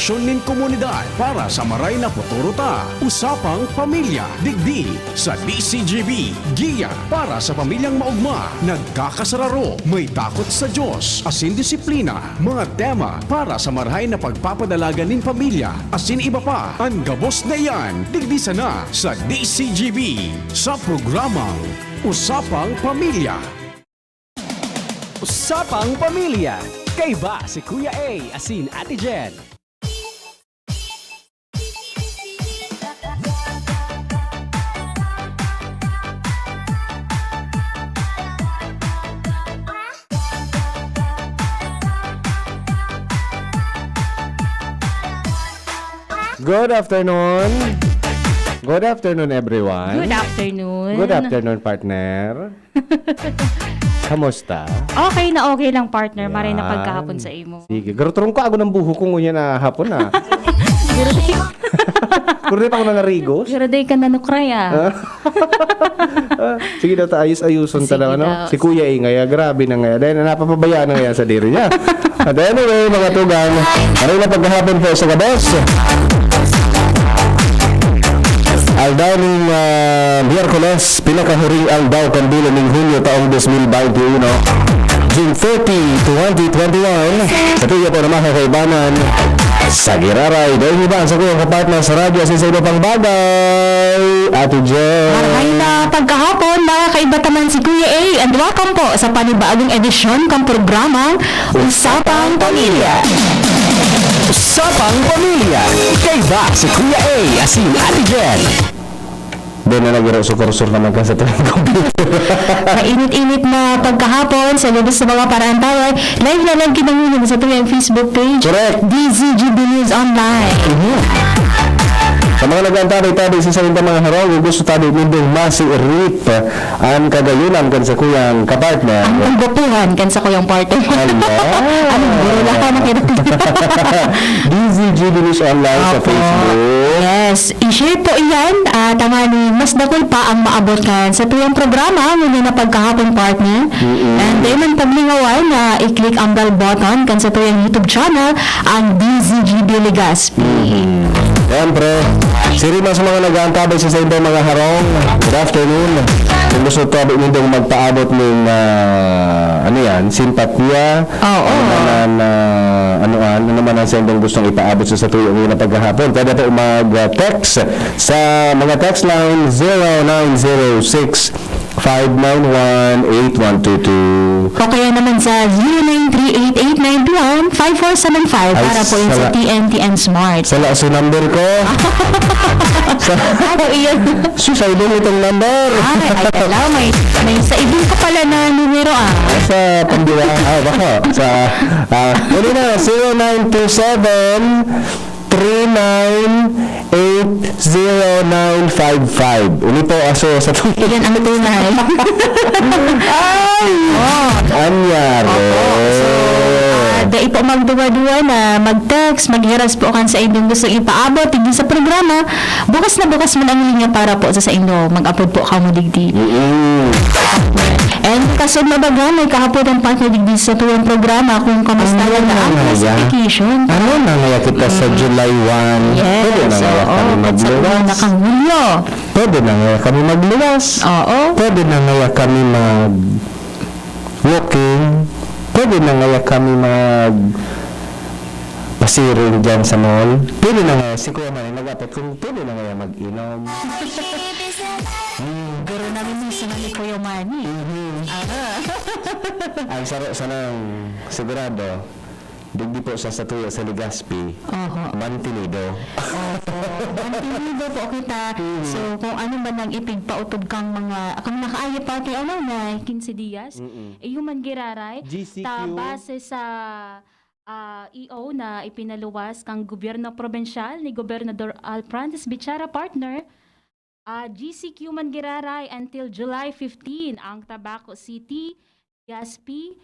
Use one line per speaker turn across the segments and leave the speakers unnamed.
proteksyon nin komunidad para sa maray na futuro ta. Usapang pamilya, digdi sa DCGB. Giya para sa pamilyang maugma, nagkakasararo, may takot sa Diyos, asin disiplina. Mga tema para sa marahay na pagpapadalagan nin pamilya, asin iba pa. Ang gabos na yan, digdi sana sa DCGB. Sa programang Usapang Pamilya.
Usapang Pamilya. Kay ba si Kuya A, asin Ate Jen?
Good afternoon. Good afternoon, everyone.
Good afternoon.
Good afternoon, partner. Kamusta?
Okay na okay lang, partner. Maray na
Yan.
pagkahapon sa imo.
Sige. Garuturong ko ako ng buho ko ngunya na hapon na. Kuri pa ako na narigos.
Giraday ka na nukray
Sige daw, ayos-ayuson
Sige
talaga, no?
daw.
Si Kuya ngaya, grabe na ngaya. Dahil napapabayaan na ngaya sa diri niya. At anyway, mga tugang, maray na pagkahapon po sa kabos. Aldaw ng Miyerkules, pinakahuring aldaw kandulo ng Hulyo taong 2021, June 30, 2021, sa tuya po na mga kaibanan, sa Giraray, dahil iba sa kuyang kapartner sa radyo sa iba pang bagay, Ate Jen.
Maray na pagkahapon, mga kaibataman si Kuya A. And welcome po sa panibagong edisyon ng programang Usapang Pamilya.
Usapang Pamilya. Kay ba si Kuya A, asin Ate Jen?
Doon na nag-rusok-rusok naman ka sa tuwing computer.
Mainit-init na pagkahapon sa labas ng mga paraan tayo. Live na lang kinangunan sa tuwing Facebook page.
Correct.
DZGB News Online.
Sa mga nag-antabay-tabay sa sarili mga harong, gusto tayo nindong masi-rip ang kagayunan kan sa kuyang kapartner.
Ang pagbutuhan kan sa kuyang partner. Anong buro lang ka nakita?
DZGB News Online sa
Opo.
Facebook.
Yes, i-share po iyan at tangani mas dakol pa ang maabot kan sa tuyang programa muna na pagkahapon, partner. And then ang paglingawan na i-click ang bell button kan sa tuyang YouTube channel ang DZGB Legazpi.
Siyempre, sirima sa mga nag-aantabay sa inyo mga harong. Good afternoon. Kung gusto tabi nindong magpaabot ng ano yan, simpatya.
Oo.
Ano naman ang sendong gustong ipaabot sa tuyong na paghahapon. Pwede po mag-text sa mga text line 0906 591-8122.
O kaya naman sa 0938-891-5475 para po yun sa
Sala-
TNT and Smart.
Sa laso number ko.
Ano iyan?
Susay din itong number.
Ay, kala, may sa ibig ka pala na numero
Sa pandiwa. Baka. Sa, ano na, 0927 3980955. Uli po aso sa
Yan ang tunay.
Ay! Anyari.
Dahil po magduwa-duwa na mag-text, maghiras po kan sa inyong gusto ipaabot hindi sa programa. Bukas na bukas man ang linya para po sa inyo. Mag-upload po ka mo digdi. And kasod na baga, may kahapon ang partner digdi sa tuwang programa kung kamusta lang na ang classification.
Ano na ngaya kita sa July 1? Pwede na
Yes,
ngaya kami
oo. Sa
magluwas.
una kang Hulyo.
Pwede na ngaya kami magluwas.
Oo.
Pwede na ngaya kami mag-walking. Pwede na ngaya kami pasiring dyan sa mall. Pwede na ngaya, si Kuya Manny nag-apat kung pwede na ngaya mag-inom.
Guro namin yung sa ni Kuya Manny.
Ang saro sanang sigurado, digdi po sa tuya sa Legazpi, Mantinido.
Antinido po kita. So, kung ano ba nang ipigpautob kang mga, kung nakaaya pa kay ano na 15 dias, yung man giraray,
GCQ.
base sa EO na ipinaluwas kang gobyerno probensyal ni Gobernador Al Francis Bichara partner, GCQ man giraray until July 15 ang Tabaco City, Gaspi,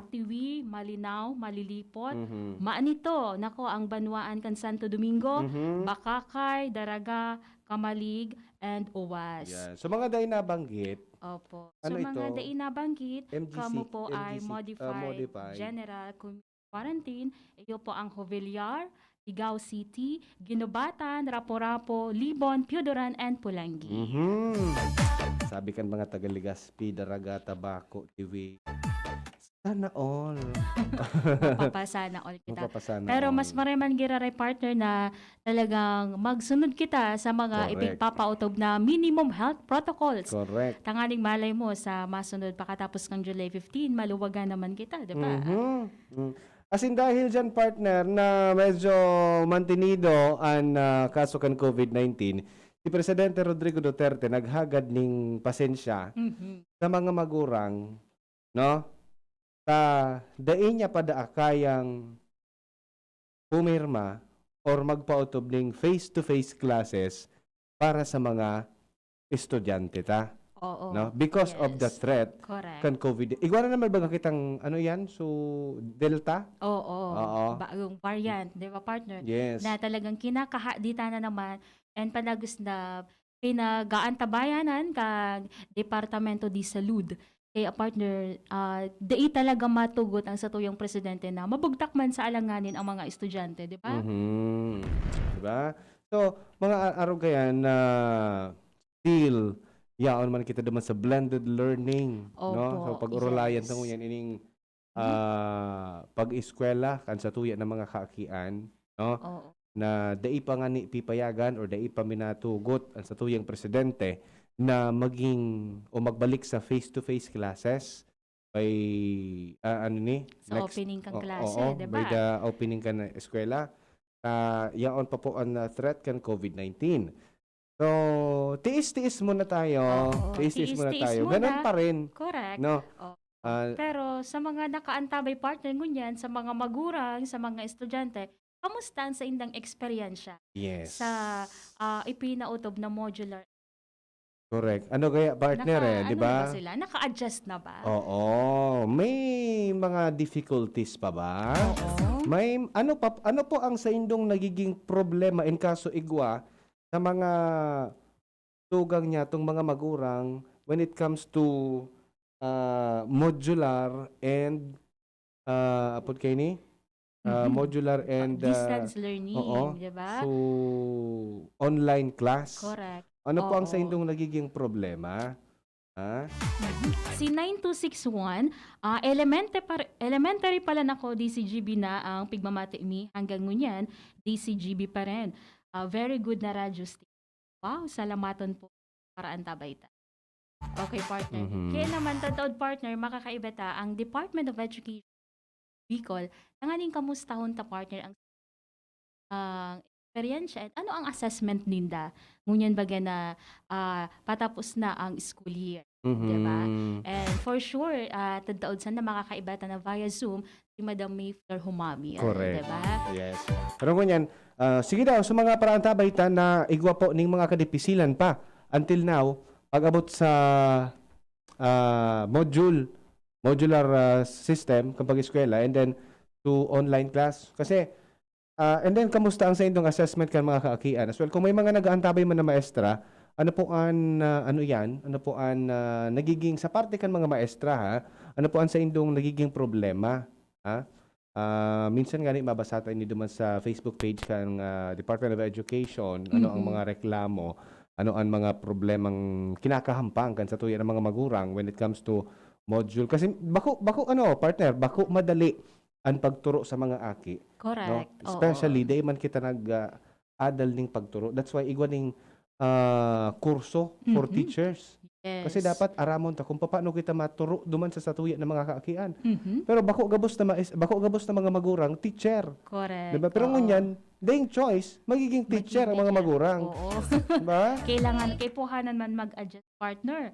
Tiwi, Malinaw, Malilipot, Maanito, nako ang Banwaan kan Santo Domingo, Bakakay, Daraga, Kamalig, and Uwas.
Yan. So mga day nabanggit,
Opo.
Ano
So mga
ito?
nainabanggit,
MGC,
kamo po ay
MGC,
modified
modified.
General Quarantine. Iyo po ang Jovellar, Igao City, Ginubatan, Rapo-Rapo, Libon, Piodoran, and Pulangi.
Sabi kan mga taga Legazpi, Daraga, Tabaco, Tiwi. Sana all.
Mapapasana all kita.
Mapapasana
Pero
all.
mas maraming giraray partner na talagang magsunod kita sa mga
Correct.
ipagpapautob na minimum health protocols.
Correct.
Tanganing malay mo sa masunod pagkatapos ng July 15, maluwagan naman kita, di ba?
As in dahil dyan partner na medyo mantinido ang kaso kan COVID-19, si Presidente Rodrigo Duterte naghagad ning pasensya sa mga magurang, no? Dain niya kayang pumirma or magpautob ning face-to-face classes para sa mga estudyante ta.
Oo.
No? Because of the
Yes.
threat
Correct.
kan COVID. Igual na naman ba kitang ano yan? So, Delta?
Oo.
Oo.
Bagong variant, di ba partner?
Yes.
Na talagang kinakahadita na naman and panagos na pinagaantabayanan kag Departamento di Salud. Kaya partner, dai talaga matugot ang satuyang presidente na mabugtak man sa alanganin ang mga estudyante, di ba?
Diba? So, mga araw kaya na still yaon man kita duman sa blended learning, no?
Opo,
So pag-urulayan
yes.
tango yan ining pag-eskwela kan sa tuya ng mga kaakian, no?
Oo.
Na dai pa nga ni pipayagan or dai pa minatugot ang sa tuyang presidente na maging o magbalik sa face-to-face classes by ano ni
Sa opening kang klase,
oo,
di
by
ba?
the opening kan na eskwela. Yaon pa po ang threat kan COVID-19. So, tiis-tiis muna tayo.
Oo,
Tiis-tiis muna
tiis-tiis
tayo.
muna.
Ganun pa rin.
Correct.
No?
Oo.
Ah,
Pero sa mga nakaantabay partner ngunyan, sa mga magurang, sa mga estudyante, kamusta ang sa indang eksperyensya
yes.
sa ipinautob na modular?
Correct. Ano kaya partner di
ano
ba?
na ba sila? Naka-adjust na ba?
Oo. May mga difficulties pa ba?
Oo.
May ano po ang sa indong nagiging problema in kaso igwa sa mga tugang niya tong mga magurang when it comes to modular and apod kay ni modular and
Distance learning,
oo.
di ba?
So online class.
Correct.
Ano po ang sa
Oo.
indong nagiging problema? Ha?
Si 9261, elementary pala nako DCGB na ang pigmamati mi hanggang ngunyan, DCGB pa rin. Very good na radyo station. Wow, salamaton po para antabay ta. Okay, partner. Kaya naman, tataod partner, makakaiba ta ang Department of Education Bicol. Nanganing kamustahon ta partner ang eksperyensya at ano ang assessment ninda ngunyan baga na patapos na ang school year. Diba? And for sure, tadaod sana makakaiba ta na via Zoom si Madam Mayflor Humami.
Correct.
Diba?
Yes. Pero ngunyan, sige daw, sa mga paraantabay ta na igwa po ning mga kadipisilan pa until now, pag-abot sa modular system kapag eskwela and then to online class. Kasi, and then, kamusta ang sa indong assessment kan mga kaakian? As well, kung may mga nag-aantabay man na maestra, ano po ang, nagiging, sa parte kan mga maestra ha, ano po ang sa indong nagiging problema? Ha? Minsan nga mabasata ni duman sa Facebook page kan Department of Education, ano ang mga reklamo, ano ang mga problemang kinakahampang kan sa tuya ng mga magurang when it comes to module. Kasi bako partner, bako madali ang pagturo sa mga aki.
Correct.
No? Especially, day man kita nag-adal ning pagturo. That's why igwa ning kurso for teachers.
Yes.
Kasi dapat aramon ta kung paano kita maturo duman sa satuya ng mga kaakian.
Mhm.
Pero bako gabos na mga magurang teacher.
Correct.
Diba? Pero
Oo.
ngunyan, ding choice, magiging teacher ang mga magurang.
Oo.
Diba?
Kailangan, kay puhanan man mag-adjust partner.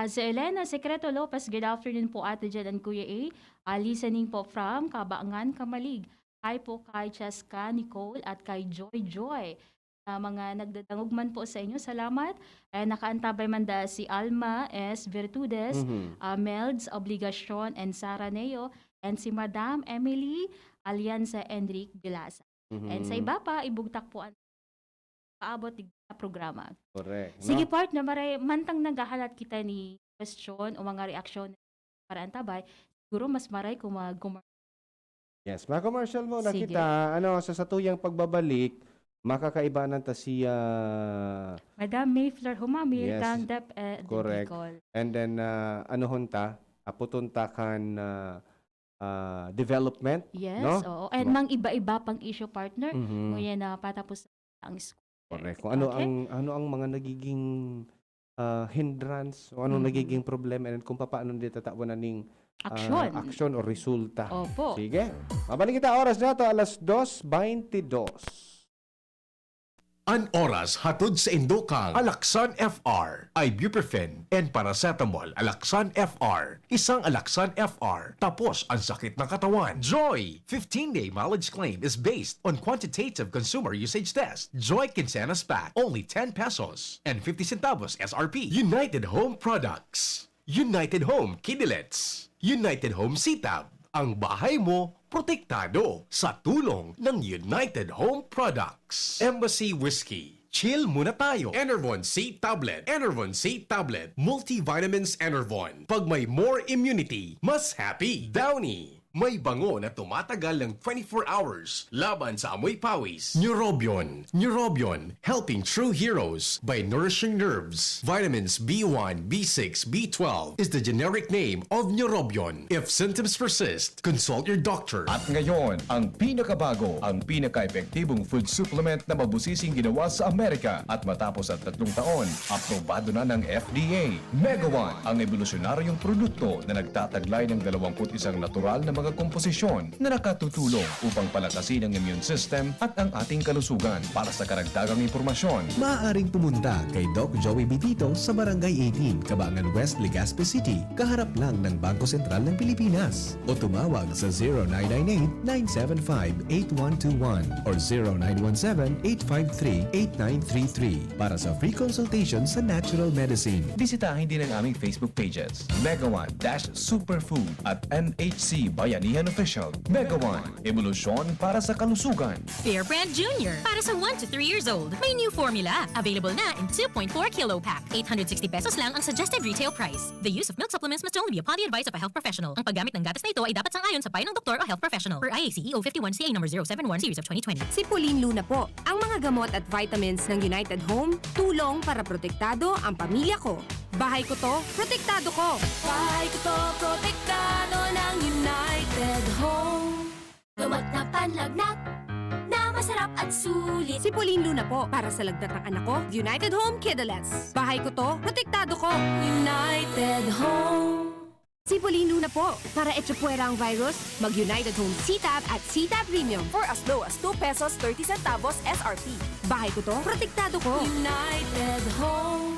Si Elena Secreto Lopez, good afternoon po Ate Jen and Kuya A. Listening po from Kabaangan, Kamalig. Hi po kay Cheska, Nicole at kay Joy Joy. Mga nagdadangog man po sa inyo, salamat. Nakaantabay man da si Alma S. Virtudes, Melds Obligacion and Sara Neo, and si Madam Emily Alianza Enrique Vilasa. And sa iba pa, ibugtak po ang paabot sa programa.
Correct.
Sige partner, maray mantang naghahalat kita ni question o mga reaksyon para antabay, siguro mas maray kung
Yes, mga commercial mo na
Sige.
kita. Ano, sa satuyang pagbabalik, makakaiba ng siya.
Madam Mayflower humamil
Yes,
kang
correct.
Bicol.
And then, ano hunta, aputunta kan development.
Yes,
No?
oo. And mang iba-iba pang issue partner.
Mhm.
Kung yan na patapos ang school.
Correct. Kung ano
Okay.
ang mga nagiging hindrance o anong
Mhm.
nagiging problema and kung paano nila tatawanan ng
Aksyon.
aksyon o resulta.
Opo.
Sige. Mabalik kita oras na to alas 2:22.
An oras hatod sa Indokang Alaksan FR, Ibuprofen, and Paracetamol Alaksan FR. Isang Alaksan FR, tapos ang sakit ng katawan. Joy! 15-day mileage claim is based on quantitative consumer usage test. Joy Quincenas Pack, only 10 pesos and 50 centavos SRP. United Home Products. United Home Kidilets. United Home Sitab. Ang bahay mo, protektado sa tulong ng United Home Products. Embassy Whiskey. Chill muna tayo. Enervon C Tablet. Enervon C Tablet. Multivitamins Enervon. Pag may more immunity, mas happy. Downy. May bango na tumatagal ng 24 hours laban sa amoy pawis. Neurobion. Neurobion, helping true heroes by nourishing nerves. Vitamins B1, B6, B12 is the generic name of Neurobion. If symptoms persist, consult your doctor.
At ngayon, ang pinakabago, ang pinaka-epektibong food supplement na mabusising ginawa sa Amerika at matapos ang 3 taon, aprobado na ng FDA. Mega One, ang evolusyonaryong produkto na nagtataglay ng 21 natural na mga komposisyon na nakatutulong upang palakasin ang immune system at ang ating kalusugan. Para sa karagdagang impormasyon,
Maaaring pumunta kay Doc Joey Bitito sa Barangay 18, Cabangan West, Legazpi City, kaharap lang ng Bangko Sentral ng Pilipinas. O tumawag sa 0998-975-8121 or 0917-853-8933 para sa free consultation sa natural medicine.
bisitahin din ang aming Facebook pages, Mega One-Superfood at NHC Bayanihan Official. Mega One, evolusyon para sa kalusugan.
Bear Brand Junior. Para sa 1 to 3 years old, may new formula. Available na in 2.4 kilo pack. 860 pesos lang ang suggested retail price. The use of milk supplements must only be upon the advice of a health professional. Ang paggamit ng gatas na ito ay dapat sang-ayon sa payo ng doktor o health professional. Per IACEO 51CA number 071 series of 2020.
Si Pauline Luna po. Ang mga gamot at vitamins ng United Home, tulong para protektado ang pamilya ko. Bahay ko to, protektado ko. Bahay ko to, protektado ng United Home.
Gamot na panlagnat na masarap at sulit.
Si Pauline Luna po. Para sa lagnat ng anak ko, United Home Kidulets. Bahay ko to, protektado ko.
United Home.
Si Pauline Luna po. Para etchopuera ang virus, mag-United Home CTAB at CTAB Premium.
For as low as 2 pesos 30 centavos SRP.
Bahay ko to, protektado ko.
United Home.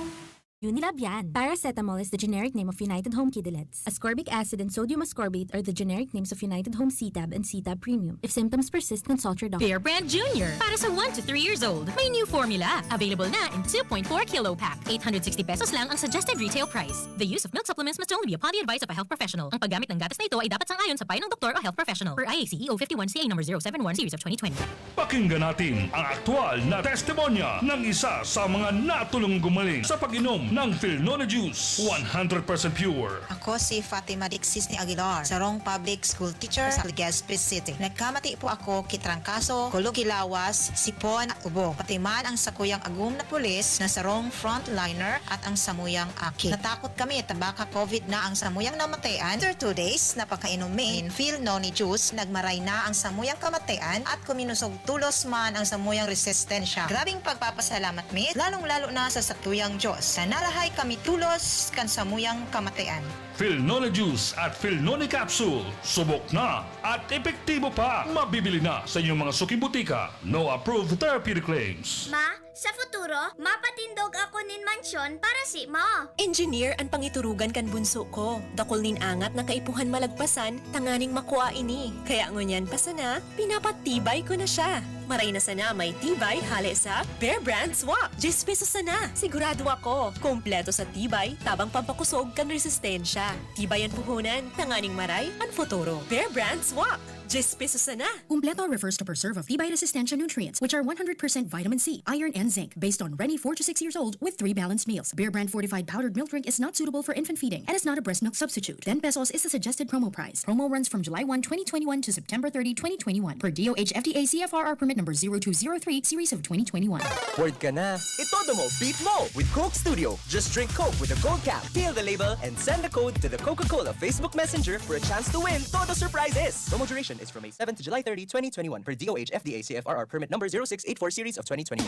Unilab yan. Paracetamol is the generic name of United Home Kidilets. Ascorbic acid and sodium ascorbate are the generic names of United Home CTAB and CTAB Premium. If symptoms persist, consult your doctor. Bear Brand Junior. Para sa 1 to 3 years old, may new formula. Available na in 2.4 kilo pack. 860 pesos lang ang suggested retail price. The use of milk supplements must only be upon the advice of a health professional. Ang paggamit ng gatas na ito ay dapat sang-ayon sa payo ng doktor o health professional. Per IACEO 51CA number 071 series of 2020.
Pakinggan natin ang aktual na testimonya ng isa sa mga natulong gumaling sa pag-inom ng Philnona Juice. 100% pure.
Ako si Fatima Dixis ni Aguilar, sarong public school teacher sa Legazpi City. Nagkamati po ako kitrangkaso, kulugilawas, sipon at ubo. Pati man ang sakuyang agum na pulis na sarong frontliner at ang samuyang aki. Natakot kami tabaka COVID na ang samuyang namatayan. After 2 days, napakainom min Philnona Juice, nagmaray na ang samuyang kamatayan at kuminusog tulos man ang samuyang resistensya. Grabing pagpapasalamat mi, lalong-lalo na sa satuyang Diyos. Sa nalahay kami tulos kan samuyang kamatayan.
Philnona Juice at Philnona Capsule. Subok na at epektibo pa. Mabibili na sa inyong mga suking butika. No approved therapeutic claims.
Ma, sa futuro, mapatindog ako nin mansyon para si mo.
Engineer ang pangiturugan kan bunso ko. Dakol nin angat na kaipuhan malagpasan, tanganing makuha ini. Kaya ngunyan pa sana, pinapatibay ko na siya. Maray na sana may tibay hali sa Bear Brand Swak. 10 pesos sana. Sigurado ako. Kompleto sa tibay, tabang pampakusog kan resistensya. Tibay ang puhunan, tanganing maray, ang futuro. Bear Brand Swak. 10 pesos na.
Kumpleto refers to preserve of Tibay Resistencia nutrients, which are 100% vitamin C, iron, and zinc, based on Rennie 4 to 6 years old with 3 balanced meals. Beer Brand fortified powdered milk drink is not suitable for infant feeding and is not a breast milk substitute. 10 pesos is the suggested promo price. Promo runs from July 1, 2021 to September 30, 2021 per DOH FDA CFRR permit number 0203 series of 2021.
Word ka na. Itodo mo, beat mo with Coke Studio. Just drink Coke with a gold cap, peel the label, and send the code to the Coca-Cola Facebook Messenger for a chance to win Todo Surprises. Promo duration is from May 7 to July 30, 2021 per DOH FDA CFRR permit number 0684 series of 2021.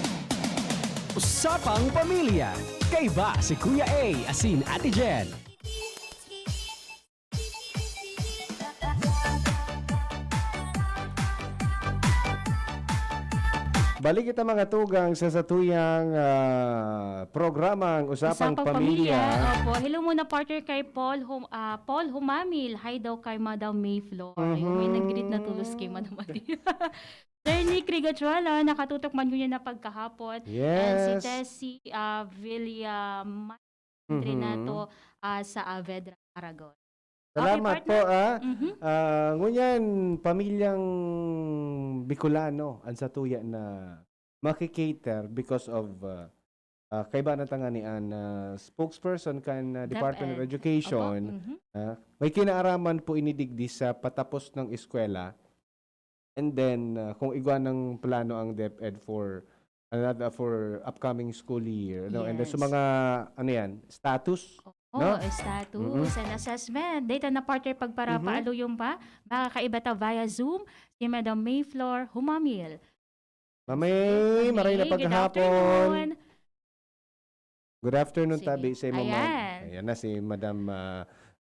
Usapang Pamilya. Kaiba si Kuya A, asin Ate Jen.
Balik kita mga tugang sa satuyang programang Usapang Pamilya.
Opo, hello muna partner kay Paul Humamil. Hi daw kay Madam Mayflower. May nag-greet na tulos kay Madam Adi. Sir Nick Rigachuala, nakatutok man yun na pagkahapon.
Yes.
And si Tessie Villam Renato sa Avedra, Aragon.
Salamat
Okay,
po.
partner.
Ngunyan, pamilyang Bicolano ang satuya na makikater because of kaiba na tanganian spokesperson kan Department of
DepEd.
Education. May kinaaraman po inidigdi sa patapos ng eskwela. And then, kung igwa ng plano ang DepEd for upcoming school year. No? And then,
Yes.
sa mga, status.
Oh,
No?
status and assessment. Data na partner pagparapaalo yung pa. Makakaiba ta via Zoom si Madam Mayflower Humamil.
Mamay, maray na
Good
paghapon.
afternoon.
Good afternoon,
Sige.
tabi sa ma'am.
Ayan.
Ayan na si Madam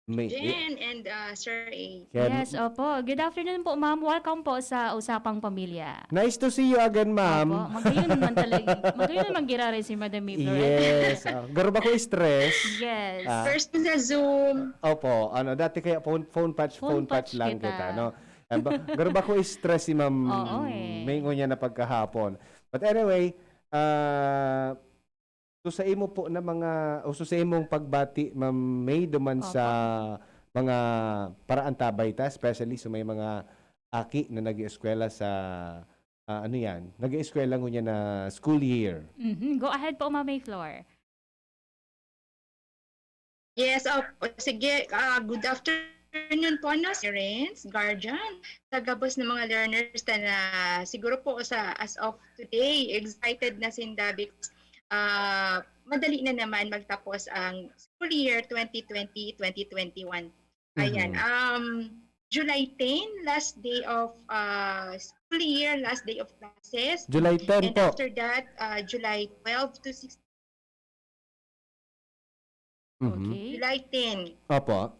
May.
Jen and Sir A.
Yes, opo. Good afternoon po, ma'am. Welcome po sa Usapang Pamilya.
Nice to see you again,
Opo,
ma'am.
magayon naman talaga. Magayon naman girare si Madam Mayflower.
Yes. Garo ba ko stress?
Yes.
First sa Zoom.
Opo, dati kaya phone patch
Phone
lang
patch
kita, no? Garo ba ko stress si ma'am
Oo, eh.
May niya na pagkahapon. But anyway, so sa imo po na mga so sa imong pagbati ma'am May duman sa mga paraan tabay ta, especially sa may mga aki na nag-eskwela sa nag-eskwela ngunya na school year.
Go ahead po, Ma'am Mayflower.
Yes, sige. Good afternoon po na parents, guardian, tagabos ng mga learners na siguro po as of today, excited na sinda because madali na naman magtapos ang school year 2020-2021. Ayan. July 10, last day of school year, last day of classes.
July 10
And
po.
after that, July 12 to 16.
Okay.
July 10.
Opo.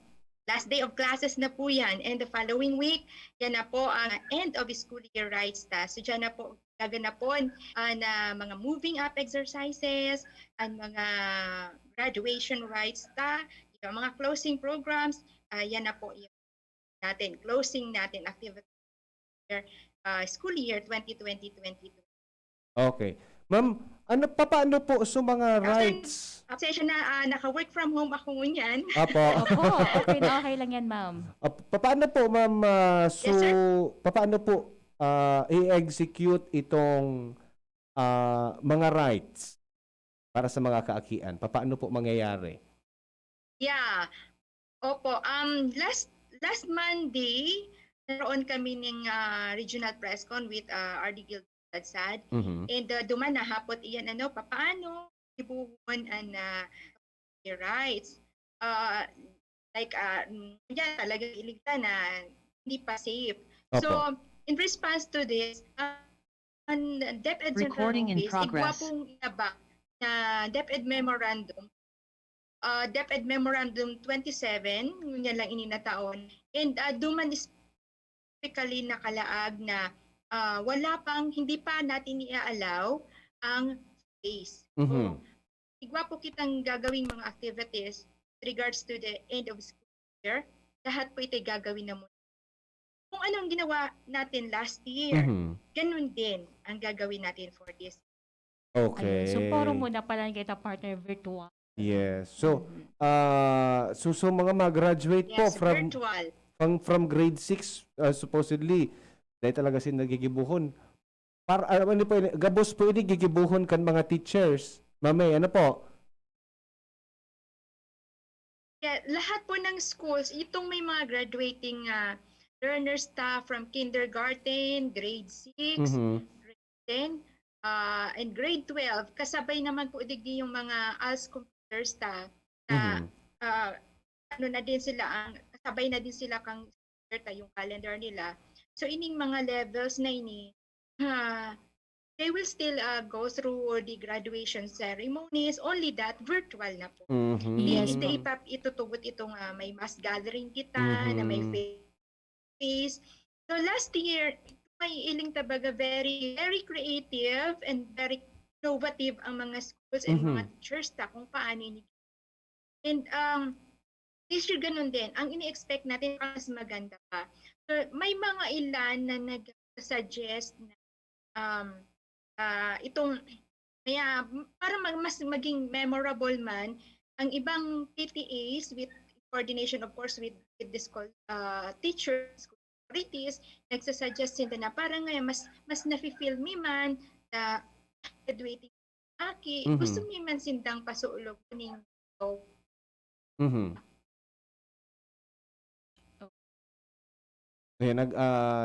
Last day of classes na po yan. And the following week, yan na po ang end of school year rights ta. So dyan na po gaganapon na mga moving up exercises and mga graduation rights ta. Yung mga closing programs, yan na po yung natin. Closing natin activity school year 2020-2022.
Okay. Ma'am, paano po sa mga rights?
Session na naka-work from home ako ngunyan.
Apo.
Opo, okay na okay lang yan, ma'am.
Paano po, ma'am,
Yes, sir.
paano po i-execute itong mga rights para sa mga kaakian? Paano po mangyayari?
Yeah. Opo. Last Monday, naroon kami ng regional press con with RD Guild Sad. And duman na hapot iyan paano ibuhon ang rights. Yan talaga iligta na hindi pa safe.
Opo.
So, in response to this, ang DepEd
Recording in
Central
progress.
Office, igwa pong inabak na DepEd Memorandum 27, yun lang ininataon. And duman specifically nakalaag na hindi pa natin i-allow ang space. So, igwa po kitang gagawing mga activities with regards to the end of school year. Lahat po ito'y gagawin na muna. Kung anong ginawa natin last year, ganun din ang gagawin natin for this.
Okay.
Ayun. So, puro muna pala kita partner virtual.
Yes. So, so mga mag-graduate po
Yes,
from
virtual.
from grade 6 supposedly dahil talaga sin nagigibuhon. Para ano po gabos po ini gigibuhon kan mga teachers. Mamay, ano po?
Yeah, lahat po ng schools, itong may mga graduating learner staff from kindergarten, grade 6, grade 10, and grade 12, kasabay naman po digdi yung mga ALS computer staff na ano na din sila, kasabay na din sila kang yung calendar nila. So ining mga levels na ini, they will still go through the graduation ceremonies, only that virtual na po.
Yes,
Hindi itutugot itong may mass gathering kita na may face. So last year, may iling tabaga very creative and very innovative ang mga schools and mga teachers kung paano ini. And this year ganun din. Ang ini-expect natin mas maganda pa. So may mga ilan na nag-suggest na itong para mas maging memorable man ang ibang PTAs with coordination of course with the school teachers, school authorities, nagsasuggest sila na parang ngayon mas nafi-feel mi man na graduating aki gusto mi man sindang pasuulog kuning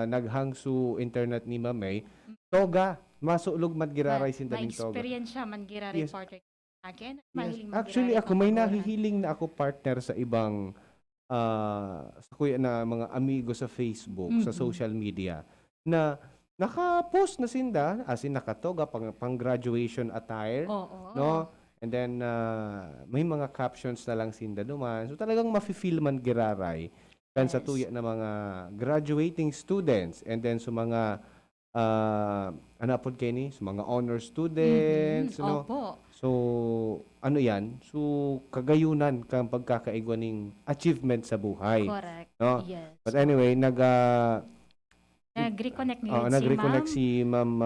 naghangsu internet ni Mamay. Toga, masuulog madgiraray sinda ning toga.
Ma-experience siya man gira
Yes.
reporter akin.
Yes. Actually, ako may nahihiling na ako partner sa ibang sa kuya na mga amigo sa Facebook, sa social media, na naka-post na sinda, as in nakatoga, pang graduation attire, no? And then, may mga captions na lang sinda duman. So, talagang mafe-feel man giraray kan sa tuya na mga graduating students, and then sa mga ano po kayo ni? Sa mga honor students, no? So, ano yan? So, kagayunan kang pagkakaigwaning achievement sa buhay.
Correct.
No?
Yes.
But anyway,
nag-reconnect
nag-reconnect si Ma'am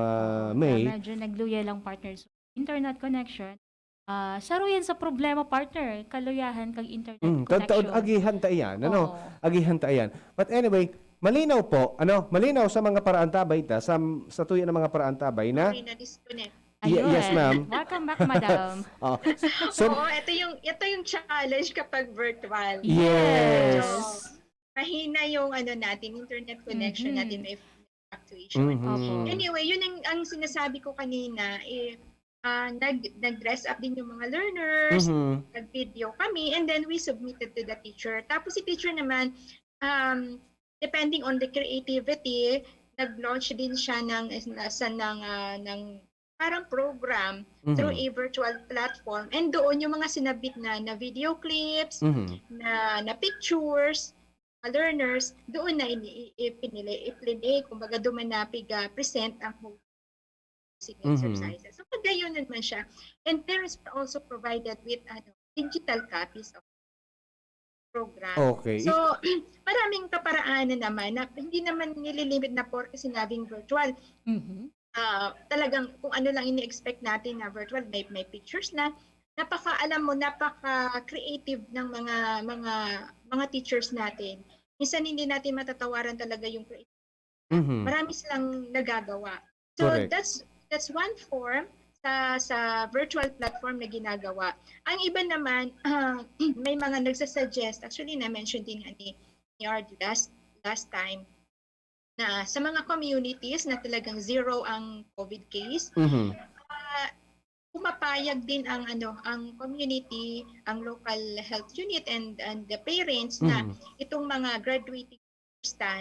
May.
Medyo nagluya lang partners. Internet connection. Saruyan sa problema partner. Kaluyahan kag internet connection.
Agihan ta iyan. Ano? Agihan ta iyan. But anyway, malinaw po, malinaw sa mga paraan tabay ta, sa tuya ng mga paraan tabay na
disconnect.
Yes, ma'am.
Welcome back, madam.
So,
ito yung challenge kapag virtual.
Yes.
So, mahina yung natin, internet connection natin, may fluctuation. Anyway, yun ang sinasabi ko kanina, nag-dress up din yung mga learners, nag-video kami, and then we submitted to the teacher. Tapos si teacher naman, depending on the creativity, nag-launch din siya ng parang program through a virtual platform. And doon yung mga sinabit na video clips, na pictures, learners, doon na ipinili, kumbaga doon na present ang exercises. So pagayon naman siya. And parents are also provided with digital copies of program.
Okay.
So, maraming kaparaanan naman na hindi naman nililimit na porke sinabing virtual. Talagang kung ano lang ini-expect natin na virtual, may pictures na, napaka-creative ng mga teachers natin. Minsan hindi natin matatawaran talaga yung creative. Marami silang nagagawa. So,
Correct.
that's one form sa virtual platform na ginagawa. Ang iba naman, may mga nagsasuggest, actually na-mention din ni Ard last time, na sa mga communities na talagang zero ang COVID case, pumapayag din ang community, ang local health unit and the parents na itong mga graduating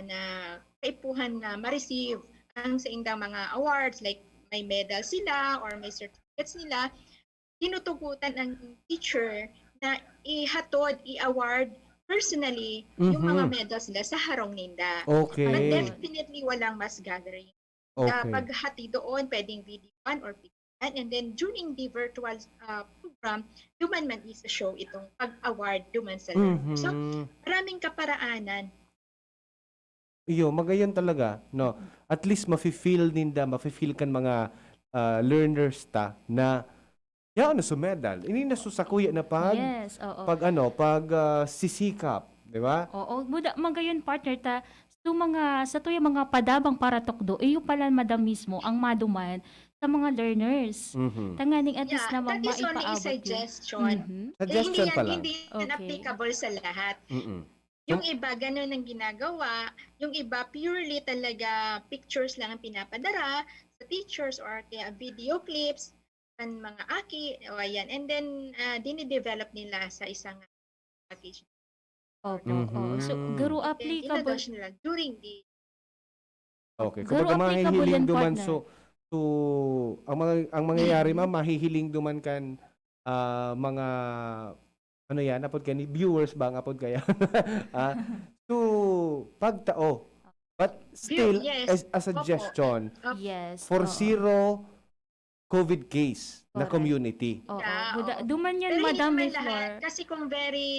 na kaipuhan na ma-receive ang sa indang mga awards, like may medal sila or may certificates nila, tinutugutan ang teacher na i-award personally yung mga medals nila sa harong ninda.
Okay.
But definitely walang mass gathering.
Okay.
Paghati doon, pwedeng video or picture. And then during the virtual program, duman man isa-show itong pag-award duman sa learner. So, maraming kaparaanan.
Iyo, magayon talaga, no. At least mafe-feel kan mga learners ta na sa medal. Ini na sa kuya na pag
Yes, oo.
pag sisikap, di ba?
Oo, muda magayon partner ta sa tuyo mga padabang para tukdo, iyo pala madam mismo ang maduman sa mga learners.
Mhm.
Tanganing at least
Yeah,
namang
that is only a
maipaabot yun.
suggestion.
Mhm.
Suggestion pa lang.
Hindi yan
Okay.
applicable sa lahat.
Mm-mm.
Yung iba, ganun ang ginagawa. Yung iba, purely talaga pictures lang ang pinapadara sa teachers or kaya video clips ng mga aki. O ayan. And then, dinidevelop nila sa isang package.
Opo, oo. So,
Mhm.
garo
Then,
applicable.
inadjust nila during the
Okay,
Pero
kumbaga
applicable
mahihiling
yan,
duman
partner.
ang mangyayari ma'am, mahihiling duman kan mga ano yan, apod kani viewers ba apod kaya ah, to pagtao. But still
yes.
as a suggestion
Yes.
for
oo.
zero COVID case na
Correct.
community.
Oo.
Yeah,
Buda-
oo.
Duman yan,
Pero hindi
Madam
naman
May
lahat.
Flor.
Kasi kung very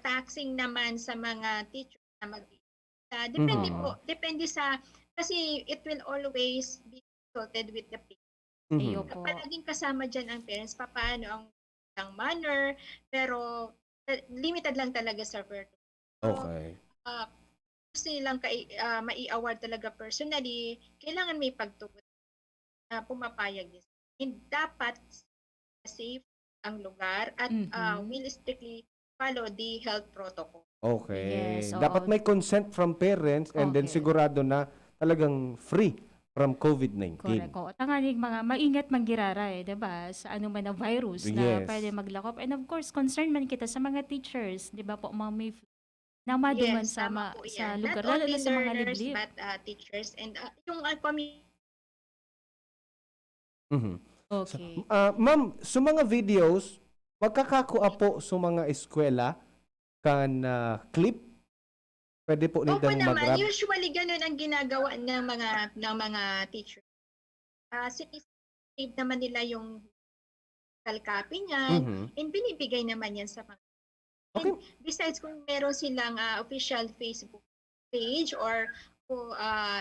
taxing naman sa mga teachers na depende
Mhm.
po. Depende sa, kasi it will always be consulted with the parents.
Mhm.
Iyo po.
Palaging kasama dyan ang parents, paano ang manner, pero limited lang talaga sa virtual.
Okay.
Gusto nilang mai-award talaga personally, kailangan may pagtugon na pumapayag din. And dapat safe ang lugar at will strictly follow the health protocol.
Okay.
Yes, oo.
Dapat may consent from parents and then
Okay.
sigurado na talagang free from COVID-19.
Correct. Oo. Tanganing mga maingat manggiraray, 'di ba? Sa ano man na virus na
Yes.
pwede maglakop. And of course, concerned man kita sa mga teachers, 'di ba po, mga may na maduman
Yes,
sa
tama po
sa
yan.
lugar
Not
lalo
only
na sa mga
learners,
liblib.
but teachers and yung community.
Mhm.
Okay.
Ma'am, sa mga videos, magkakakuha po sa mga eskwela kan clip. Pwede po
Opo
nitong
naman,
mag-grab.
usually ganun ang ginagawa ng mga teachers. Sinisave naman nila yung copy niyan
Mhm.
and binibigay naman yan sa mga.
Okay.
And besides kung meron silang official Facebook page or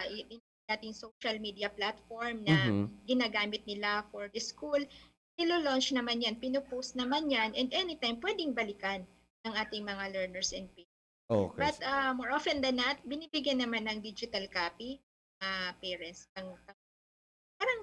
in ating social media platform na
Mhm.
ginagamit nila for the school, ilo-launch naman yan, pinupost naman yan, and anytime pwedeng balikan ng ating mga learners and parents.
Okay.
But more often than not, binibigyan naman ng digital copy parents. Parang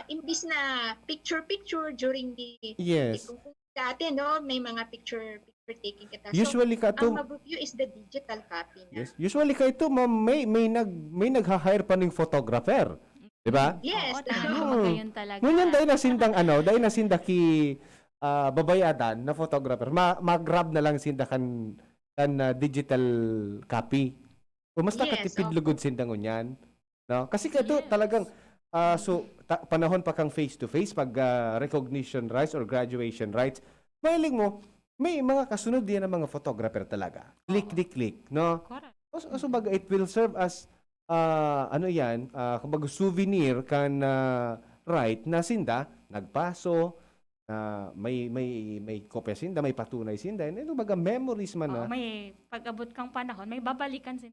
imbis na picture-picture during the
Yes.
kung dati no, may mga picture taking kita.
Usually ka
ang
to,
mabu-view is the digital copy na.
yes. Usually ka ito, ma'am, may nag-hire pa ng photographer. 'Di ba?
Yes.
Oo, tama. Magayon talaga.
Ngunyan dahil nasindang dahil nasinda ki babayadan na photographer, mag-grab na lang sinda kan digital copy. O mas
Yes,
nakatipid
opo.
lugod sinda ngunyan. No? Kasi kato
Yes.
talagang panahon pa kang face-to-face pag recognition rights or graduation rights, mahiling mo, may mga kasunod din ng mga photographer talaga. Click, no?
Correct.
So baga, it will serve as kumbaga souvenir kan right na sinda nagpaso na may kopya sinda, may patunay sinda, and baga memories man na.
Oo, may pag-abot kang panahon, may babalikan sin.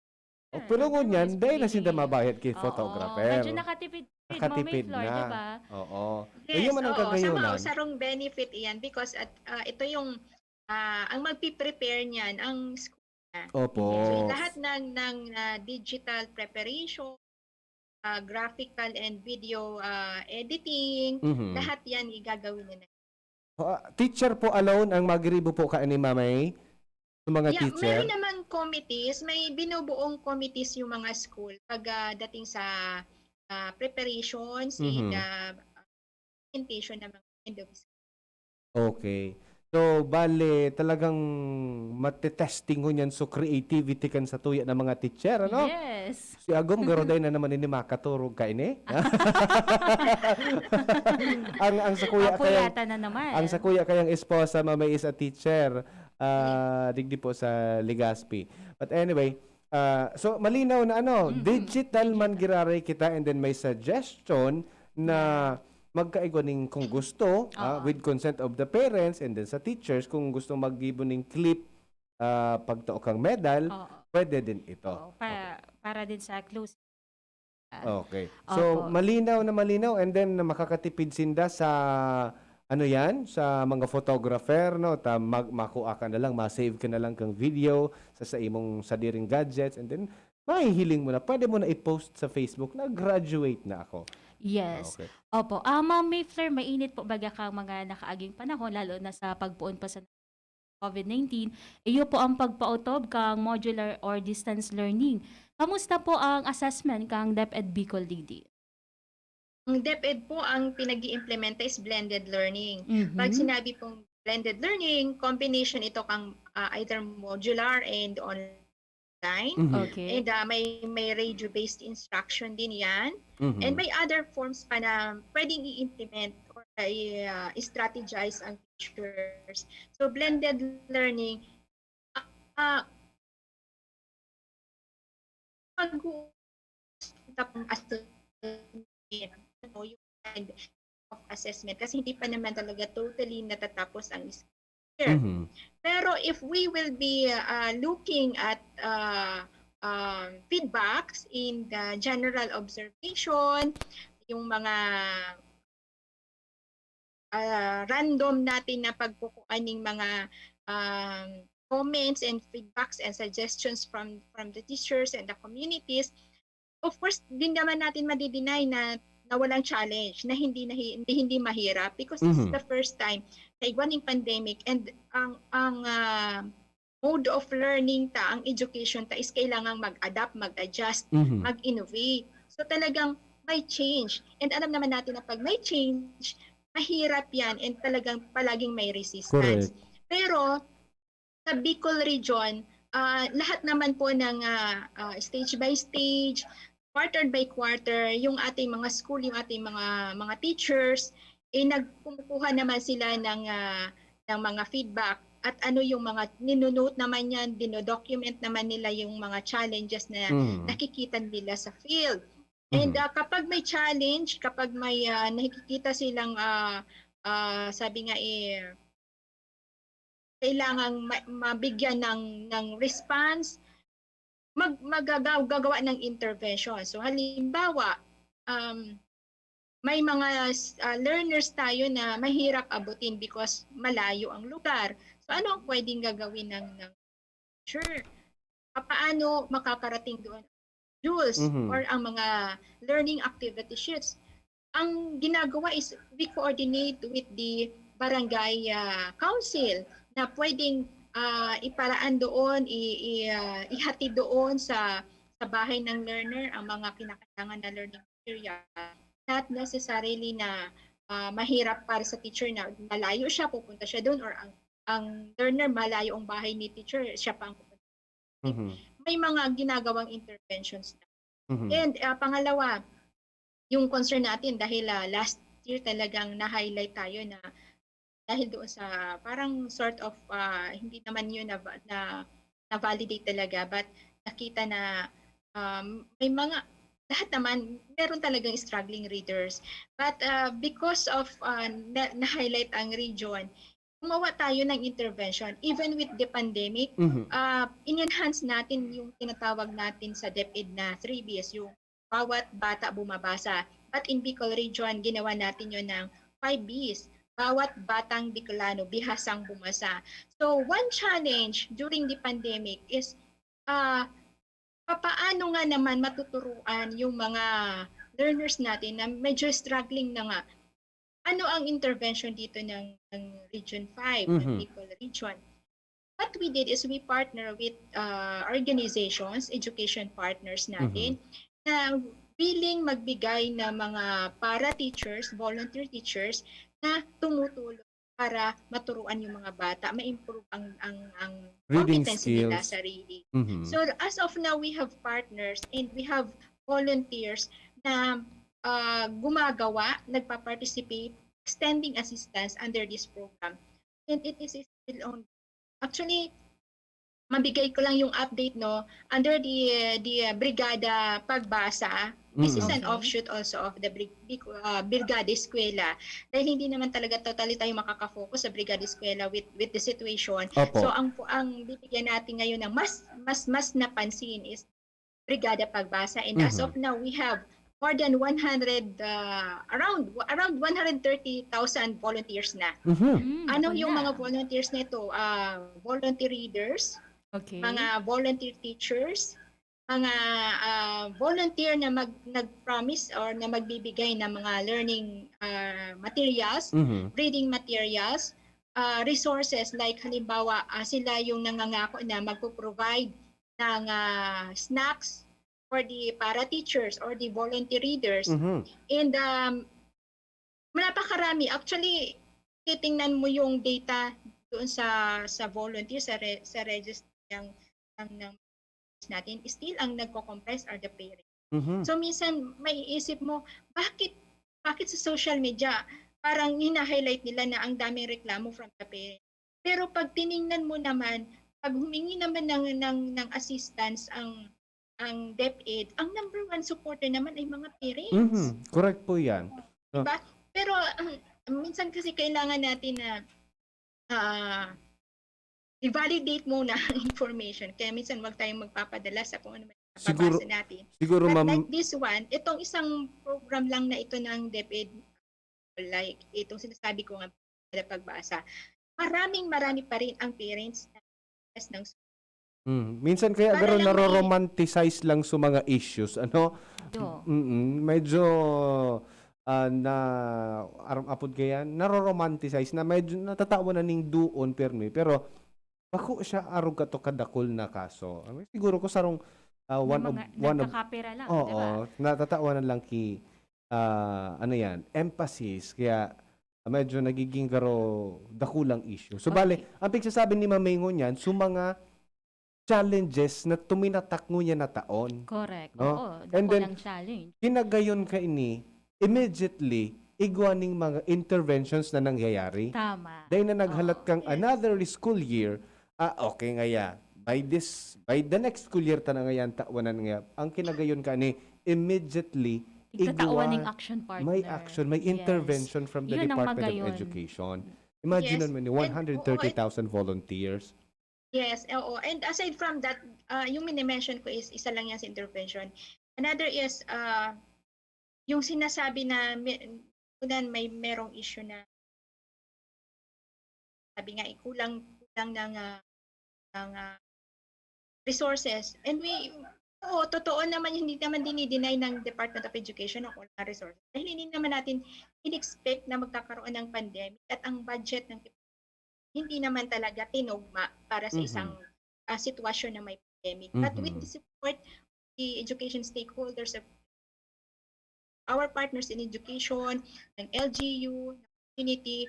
Pero ngunyan, dahil na sinda mabayad kay
Oo,
photographer.
medyo nakatipid
Nakatipid
Floor,
na.
di ba?
Oo.
Yes,
Ayun man ang
oo,
kagayunan.
sa wrong benefit iyan because ito yung ang magpi-prepare niyan ang school na.
Opo.
So lahat ng digital preparation, graphical and video editing,
Mhm.
lahat yan igagawin nila.
Teacher po alone ang magribo po ka ni Mamay? Sa mga teacher?
Meron naman committees, may binubuong committees yung mga school pag dating sa preparations and presentation ng mga end of school.
Okay. So, bale, talagang matetesting ko niyan so creativity kan sa tuya ng mga teacher, ano?
Yes.
Si Agom, garoday na naman ini makaturog ka ini. ang sa kuya kayang
Apuyata na naman.
ang sa kuya kayang esposa mamay is a teacher. Digdi po sa Legazpi. But anyway, so malinaw na digital man giraray kita and then may suggestion na magkaigoning kung gusto with consent of the parents and then sa teachers kung gusto mag-give ning clip pagtuo kang medal, pwede din ito.
Oo, para din sa close.
Okay. So,
Opo.
malinaw and then makakatipid sinda sa ano yan sa mga photographer no makuha ka na lang, ma-save ka na lang kang video sa imong sadiring gadgets, and then mahihiling mo na, pwede mo na i-post sa Facebook na graduate na ako.
Yes.
Okay.
Opo. Ma'am May Fleur, mainit po baga kang mga nakaaging panahon, lalo na sa pagpuon pa sa COVID-19. Iyo po ang pagpautob kang modular or distance learning. Kamusta po ang assessment kang DepEd Bicol DD?
Ang DepEd po, ang pinag-i-implementa is blended learning.
Mhm.
Pag sinabi pong blended learning, combination ito kang either modular and online.
Okay.
And may radio-based instruction din yan.
Mhm.
And may other forms pa na pwedeng i-implement or i-strategize ang teachers. So blended learning, yung kind of assessment kasi hindi pa naman talaga totally natatapos ang year.
Mhm.
Pero if we will be looking at feedbacks in the general observation, yung mga random natin na pagkukuan ng mga comments and feedbacks and suggestions from the teachers and the communities, of course, din naman natin madi-deny na walang challenge, na hindi mahirap because this is the first time sa igwaning pandemic, and ang mode of learning ang education is kailangang mag-adapt, mag-adjust, mag-innovate. So talagang may change. And alam naman natin na pag may change, mahirap yan and talagang palaging may resistance.
Correct.
Pero sa Bicol region, lahat naman po ng stage by stage, quarter by quarter, yung ating mga school, yung ating mga teachers, nagkumukuha naman sila ng mga feedback at ano yung mga ninonote naman yan, dinodocument naman nila yung mga challenges na nakikita nila sa field. And kapag may challenge, kapag may nakikita silang sabi nga kailangang mabigyan ng response, gagawa ng intervention. So halimbawa, may mga learners tayo na mahirap abutin because malayo ang lugar. So ano ang pwedeng gagawin ng teacher? Paano makakarating doon rules or ang mga learning activity sheets? Ang ginagawa is we coordinate with the barangay council na pwedeng iparaan doon, ihatid doon sa bahay ng learner ang mga kinakailangan na learning material. Not necessarily na mahirap para sa teacher na malayo siya, pupunta siya doon, or ang learner malayo ang bahay ni teacher, siya pa ang pupunta. May mga ginagawang interventions na. And pangalawa, yung concern natin dahil last year talagang na-highlight tayo na dahil doon sa parang sort of hindi naman yun na validate talaga, but nakita na may mga lahat naman meron talagang struggling readers, but because of na-highlight ang region, gumawa tayo ng intervention even with the pandemic. In-enhance natin yung tinatawag natin sa DepEd na 3Bs, yung bawat bata bumabasa, but in Bicol region ginawa natin yun ng 5Bs, bawat batang Bicolano bihasang bumasa. So one challenge during the pandemic is paano nga naman matuturuan yung mga learners natin na medyo struggling na nga. Ano ang intervention dito ng Region 5, ng Bicol Region? What we did is we partner with organizations, education partners natin, na willing magbigay ng mga para-teachers, volunteer teachers, na tumutulong para maturuan yung mga bata, ma-improve ang
Reading
competency nila
skills.
sa reading. So as of now, we have partners and we have volunteers na gumagawa, nagpa-participate, extending assistance under this program. And it is still on. Actually, mabigay ko lang yung update, no, under the Brigada Pagbasa. This is an offshoot also of the Brigada Eskwela. Dahil hindi naman talaga totally tayo makaka-focus sa Brigada Eskwela with the situation.
Opo.
So ang bibigyan natin ngayon ng mas napansin is Brigada Pagbasa, and as of now we have more than 100 around 130,000 volunteers na. Ano yung mga volunteers nito? Volunteer readers,
Okay.
mga volunteer teachers, mga volunteer na nag-promise or na magbibigay ng mga learning materials, reading materials, resources like halimbawa sila yung nangangako na magpo-provide ng snacks for the para teachers or the volunteer readers. And napakarami. Actually, titingnan mo yung data doon sa volunteer sa register ng natin, still ang nagko-compress are the parents. So minsan may isip mo, bakit sa social media parang hina-highlight nila na ang daming reklamo from the parents. Pero pag tiningnan mo naman, pag humingi naman ng assistance ang DepEd, ang number one supporter naman ay mga parents.
Correct po yan.
Diba? Pero minsan kasi kailangan natin na i-validate muna ang information. Kaya minsan wag tayong magpapadala sa kung ano man napabasa natin.
Siguro,
But
ma'am,
like this one, itong isang program lang na ito ng DepEd, like itong sinasabi ko nga na pagbasa, marami pa rin ang parents na ng
minsan kaya garo naro-romanticize lang sa mga issues, ano? Medyo na apod kaya naro-romanticize na medyo natatawa na ning duon permi, pero bako siya arog kato kadakol na kaso. Siguro ko sarong one of
Nagkakapera lang,
oo, natatawa na lang ki ano yan, emphasis, kaya medyo nagiging garo dakulang issue. So bale, ang pagsasabi ni Mamengo niyan, mga challenges na tuminatak niya na taon.
Correct.
No?
Oo,
And then,
challenge.
kinagayon ka ini, immediately, igwaning mga interventions na nangyayari.
Tama.
Dahil na naghalat kang another school year, okay nga ya, by the next school year na ngayon, tawanan nga, ang kinagayon ka ni, immediately,
Tigtatawan ng action partner.
may action, may intervention from the
Yun ang
Department of
magayon.
Education. Imagine
Yes.
mo ni 130,000 volunteers.
Yes, oo. And aside from that, yung minimension ko is isa lang yan sa intervention. Another is yung sinasabi na merong issue na sabi nga kulang ng resources. And totoo naman, hindi naman dinideny ng Department of Education ang kulang ng resources. Dahil hindi naman natin in-expect na magkakaroon ng pandemic at ang budget ng hindi naman talaga tinugma para sa isang sitwasyon na may pandemic. But with the support the education stakeholders, of our partners in education, ng LGU, ng community,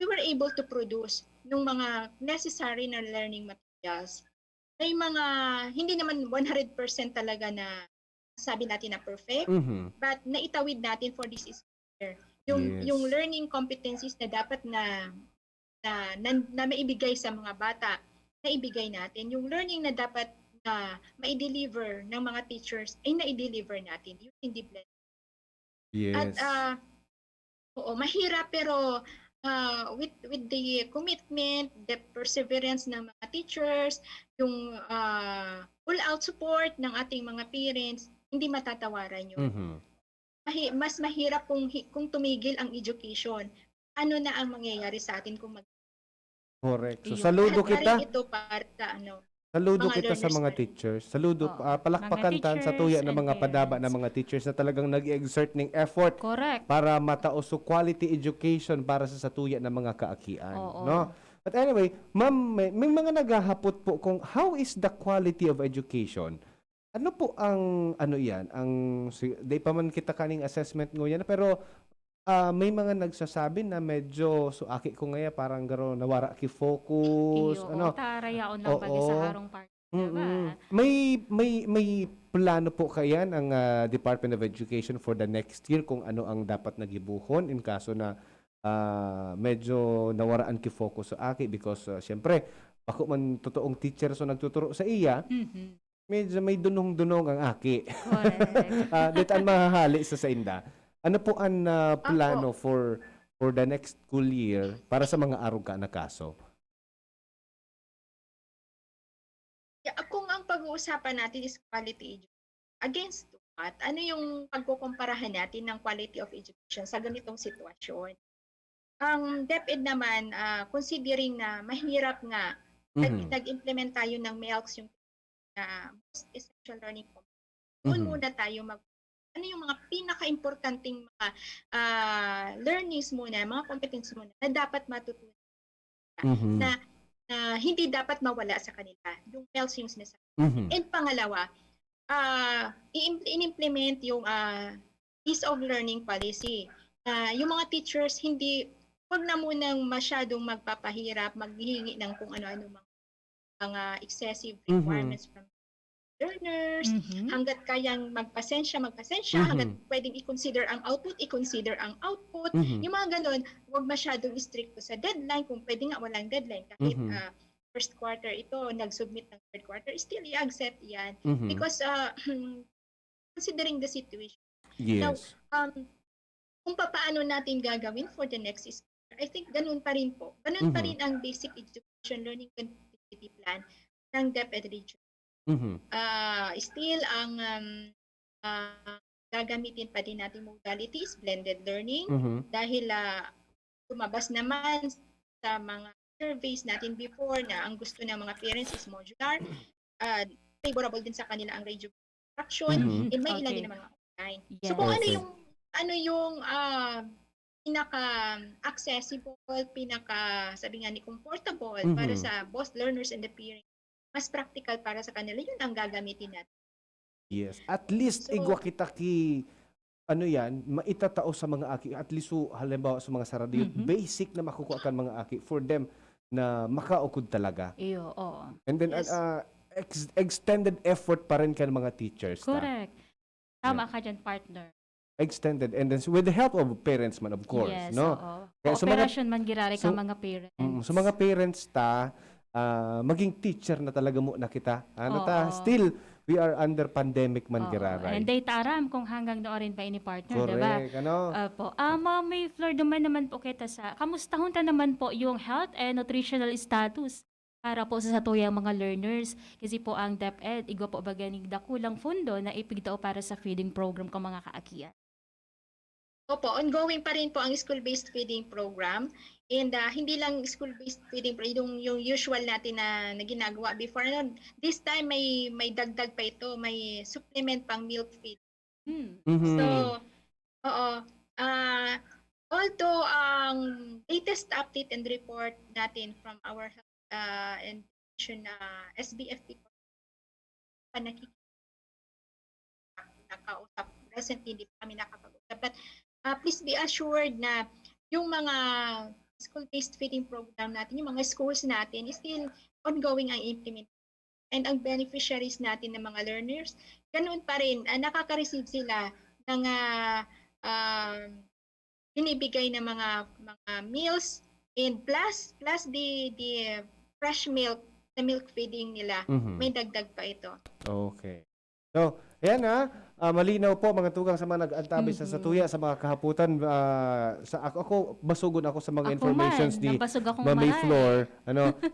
we were able to produce ng mga necessary na learning materials. May mga, hindi naman 100% talaga na sabi natin na perfect, but naitawid natin for this year. Yung learning competencies na dapat na maibigay sa mga bata, naibigay natin. Yung learning na dapat na mai-deliver ng mga teachers, ay na-deliver natin using the blend.
Yes.
At mahirap pero with the commitment, the perseverance ng mga teachers, yung full-out support ng ating mga parents, hindi matatawaran yun. Mas mahirap kung tumigil ang education. Ano na ang mangyayari sa atin kung
Correct. So saludo kita.
Ito para
Saludo
mga
kita sa
learners
mga
na-
teachers. Saludo, palakpakan
Mga
tan sa
teachers
tuya ng
and
mga padaba
parents.
ng mga teachers na talagang nag-exert ng effort
Correct.
para mataos so quality education para sa satuya ng mga kaakian.
Oo.
No? But anyway, ma'am, may mga naghahapot po kung how is the quality of education? Ano po ang yan? Di pa man kita kaning assessment ngayon, pero may mga nagsasabi na medyo suaki ko ngaya parang garo nawara ki focus,
Tarayaon lang pag sa harong part. Diba?
May plano po kaya ng Department of Education for the next year kung ano ang dapat nagibuhon in kaso na medyo nawaraan ki focus sa aki because siyempre ako man totoong teacher so nagtuturo sa iya, medyo may dunong-dunong ang aki.
Correct.
Dito ang mahahali sa inda. Ano po ang plano for the next school year para sa mga aruga na kaso?
Kung ang pag-uusapan natin is quality education, against at ano yung pagkukumparahan natin ng quality of education sa ganitong sitwasyon. Ang DepEd naman, considering na mahirap nga, nag-implement tayo ng MELCS, yung most essential learning components. Doon muna tayo ano yung mga pinaka-importanting mga learnings muna, mga competence muna na dapat matutunan na hindi dapat mawala sa kanila. Yung MELCS yung sinasabi. And pangalawa, in-implement yung ease of learning policy. Yung mga teachers, wag na munang masyadong magpapahirap, maghihingi ng kung ano-ano mga excessive requirements from learners, hanggat kayang magpasensya, hanggat pwedeng i-consider ang output, yung mga ganun, huwag masyadong stricto sa deadline, kung pwede nga walang deadline, kahit first quarter ito, nag-submit ng third quarter, still i-accept yan, because considering the situation. Now, kung paano natin gagawin for the next school, I think ganun pa rin po. Ganun pa rin ang basic education learning continuity plan ng DepEd region. Still, ang gagamitin pa din natin modalities, blended learning, dahil lumabas naman sa mga surveys natin before na ang gusto ng mga parents is modular, favorable din sa kanila ang radio instruction, and may ilan din naman online. So kung ano yung pinaka-accessible, sabi nga ni, comfortable para sa both learners and the parents, mas practical para sa kanila, yun ang gagamitin natin.
Yes. At least, igwa kita maitatao sa mga aki, at least halimbawa sa mga saradiyo, basic na makukuha kan mga aki for them na makaukod talaga.
Iyo, oo.
And then, extended effort pa rin kan mga teachers.
Correct. Tama ka dyan, partner.
Extended, and then with the help of parents man, of course.
Yes,
no?
oo.
Kaya
Operasyon man girari ka mga parents.
So mga parents maging teacher na talaga mo na kita. Still, we are under pandemic man giraray.
And they taram kung hanggang noorin pa ini partner,
correct,
diba? Ma'am May Flor, duman naman po kita sa, kamustahon ta naman po yung health and nutritional status para po sa tuyang mga learners. Kasi po ang DepEd, igwa po baganing dakulang fundo na ipigtao para sa feeding program ko mga kaakian.
Opo, ongoing pa rin po ang school-based feeding program. And hindi lang school-based feeding program, yung usual natin na ginagawa before. This time may dagdag pa ito, may supplement pang milk feed. So, although ang latest update and report natin from our health and nutrition SBFP nakausap, recently hindi pa kami nakapag-usap, but please be assured na yung mga school-based feeding program natin, yung mga schools natin, is still ongoing ang implement. And ang beneficiaries natin ng mga learners, ganun pa rin, nakaka-receive sila ng binibigay na mga meals, and plus the fresh milk, the milk feeding nila, may dagdag pa ito.
Okay. So, ayan malinaw po mga tugang sa mga nag-antabi sa tuya sa mga kahaputan. Ako basugod ako sa mga informations ni Ma'am May Flor.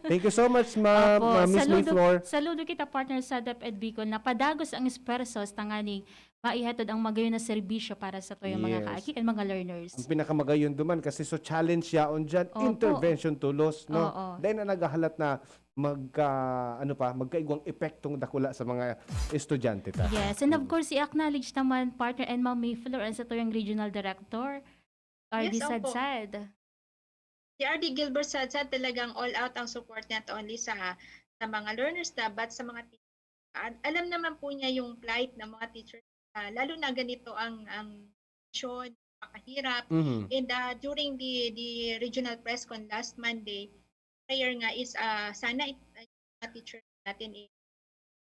Thank you so much, Miss May Flor.
Saludo kita, partner sa DepEd Bicol, na padagos ang espersos tanganing maihatod ang magayon na serbisyo para sa tuyang mga kaaki and mga learners.
Ang pinakamagayon duman kasi challenge yaon dyan, intervention tulos, no? Dahil na naghahalat na magkaigwang epektong dakula sa mga estudyante ta.
Yes, and of course, i-acknowledge naman partner and Ma'am May Flor and sa tuyang regional director, RD Sadsad.
Si RD Gilbert Sadsad, talagang all out ang support niya only sa mga learners but sa mga teachers. Alam naman po niya yung plight ng mga teachers, lalo na ganito ang sitwasyon, makahirap. And during the regional press con last Monday, prayer nga is sana mga teachers natin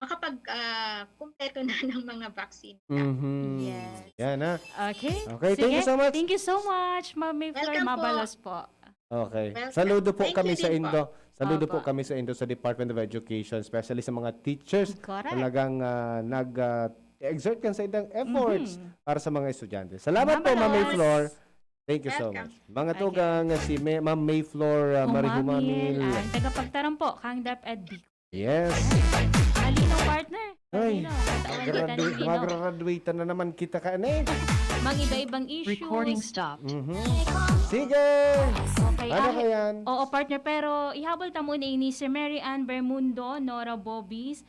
makapag-kumpleto na ng mga vaccine.
Yes.
Yan
Okay.
Okay, thank you so much.
Thank you so much, Ma'am May Flor Mabalos po.
Okay.
Welcome.
Saludo po
Thank
kami
you
sa
din
Indo. Saludo po
Opo.
kami sa Indo sa Department of Education, especially sa mga teachers.
Correct.
Talagang exert kan sa idang efforts para sa mga estudyante. Salamat po, Ma'am May Flor. Thank you so
Welcome.
much. Mga tugang si Ma'am May Flor Marihumamil.
Ang tagapagtaram po, kang DepEd Bicol.
Yes.
Malinaw, partner.
Ay,
Katawan kita ni Lino.
mag-graduate na naman kita ka eh.
Mga iba-ibang issues.
Sige!
Okay,
Ano ka yan?
Oo, partner. Pero ihabol ta muna ini si Mary Ann Bermundo, Nora Bobis,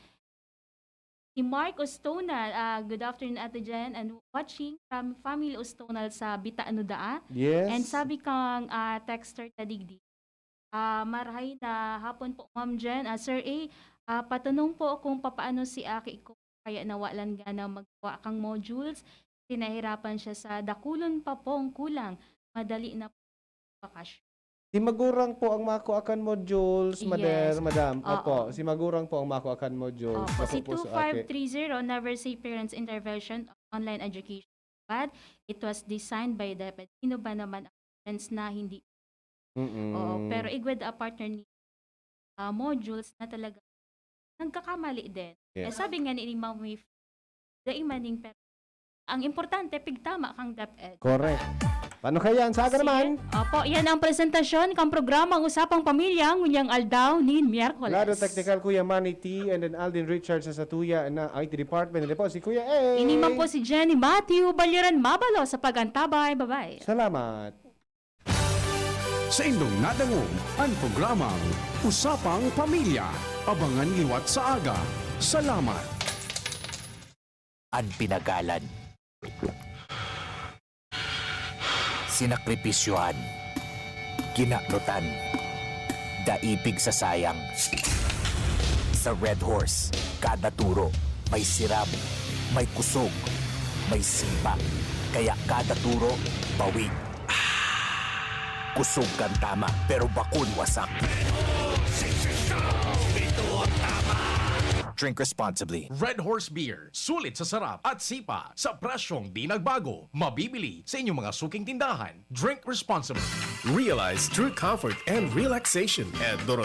si Mark Ostonal. Good afternoon, Ate Jen, and watching from Family Ostonal sa Bitanudaa.
Yes.
And sabi kang texter tadigdi. Marahay na hapon po, Ma'am Jen. Sir A, patanong po kung papaano si Aki ko kaya nawalan nga na magawa kang modules. Sinahirapan siya sa dakulon pa pong kulang. Madali na po bakasyon.
Si Magurang po ang makuakan modules,
Yes.
madam.
Oo.
Opo, si Magurang po ang makuakan modules.
Opo, si
Naku po sa Aki.
2530 never say parents intervention of online education. But it was designed by DepEd. Sino ba naman ang parents na hindi? Oo, pero igwed a partner ni modules na talaga nagkakamali din.
Yes.
Sabi nga ni Ma'am Wif, daimaning pero ang importante pigtama kang DepEd.
Correct. Paano kaya? Saga naman.
Opo, yan ang presentasyon kang programang Usapang Pamilya ngunyang aldaw ni Miyerkules.
Lado technical Kuya Manny T and then Alden Richards sa Tuya na IT department. And po si Kuya A.
Inimang po si Jenny Matthew Balyeran Mabalo sa pagantabay. Bye-bye.
Salamat.
Sa indong nadangog, ang programang Usapang Pamilya. Abangan liwat sa aga. Salamat.
Ang pinagalan. Sinakripisyohan. Kinaklutan. Daipig sa sayang. Sa Red Horse, kada turo, may siram, may kusog, may sipa. Kaya kada turo, bawi. Kusog kang tama, pero bakun wasak. Drink responsibly.
Red Horse Beer. Sulit sa sarap at sipa sa presyong di nagbago. Mabibili sa inyong mga suking tindahan. Drink responsibly.
Realize true comfort and relaxation at